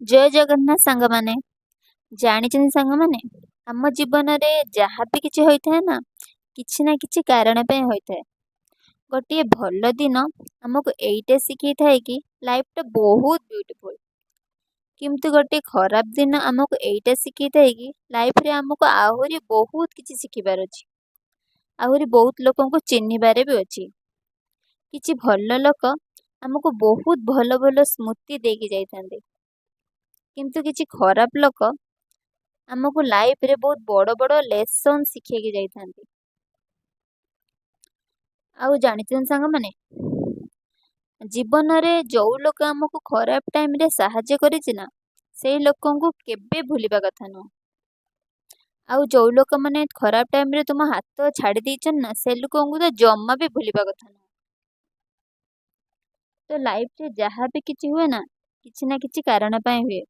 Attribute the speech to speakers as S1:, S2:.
S1: ଜୟ ଜଗନ୍ନାଥ ସାଙ୍ଗମାନେ। ଜାଣିଛନ୍ତି ସାଙ୍ଗମାନେ, ଆମ ଜୀବନରେ ଯାହା ବି କିଛି ହୋଇଥାଏ ନା, କିଛି ନା କିଛି କାରଣ ପାଇଁ ହୋଇଥାଏ। ଗୋଟିଏ ଭଲ ଦିନ ଆମକୁ ଏଇଟା ଶିଖେଇଥାଏ କି ଲାଇଫଟା ବହୁତ ବ୍ୟୁଟିଫୁଲ। କିନ୍ତୁ ଗୋଟିଏ ଖରାପ ଦିନ ଆମକୁ ଏଇଟା ଶିଖେଇଥାଏ କି ଲାଇଫରେ ଆମକୁ ଆହୁରି ବହୁତ କିଛି ଶିଖିବାର ଅଛି। ଆହୁରି ବହୁତ ଲୋକଙ୍କୁ ଚିହ୍ନିବାରେ ବି ଅଛି। କିଛି ଭଲ ଲୋକ ଆମକୁ ବହୁତ ଭଲ ଭଲ ସ୍ମୃତି ଦେଇକି ଯାଇଥାନ୍ତି। କିନ୍ତୁ କିଛି ଖରାପ ଲୋକ ଆମକୁ ଲାଇଫରେ ବହୁତ ବଡ଼ ବଡ଼ ଲେସନ୍ ଶିଖେଇକି ଯାଇଥାନ୍ତି। ଆଉ ଜାଣିଛନ୍ତି ସାଙ୍ଗମାନେ, ଜୀବନରେ ଯୋଉ ଲୋକ ଆମକୁ ଖରାପ ଟାଇମରେ ସାହାଯ୍ୟ କରିଛି ନା, ସେଇ ଲୋକଙ୍କୁ କେବେ ଭୁଲିବା କଥା ନୁହଁ। ଆଉ ଯୋଉ ଲୋକମାନେ ଖରାପ ଟାଇମରେ ତୁମ ହାତ ଛାଡ଼ି ଦେଇଛନ୍ତି ନା, ସେ ଲୋକଙ୍କୁ ତ ଜମା ବି ଭୁଲିବା କଥା ନୁହଁ। ତ ଲାଇଫରେ ଯାହା ବି କିଛି ହୁଏ ନା, କିଛି ନା କିଛି କାରଣ ପାଇଁ ହୁଏ।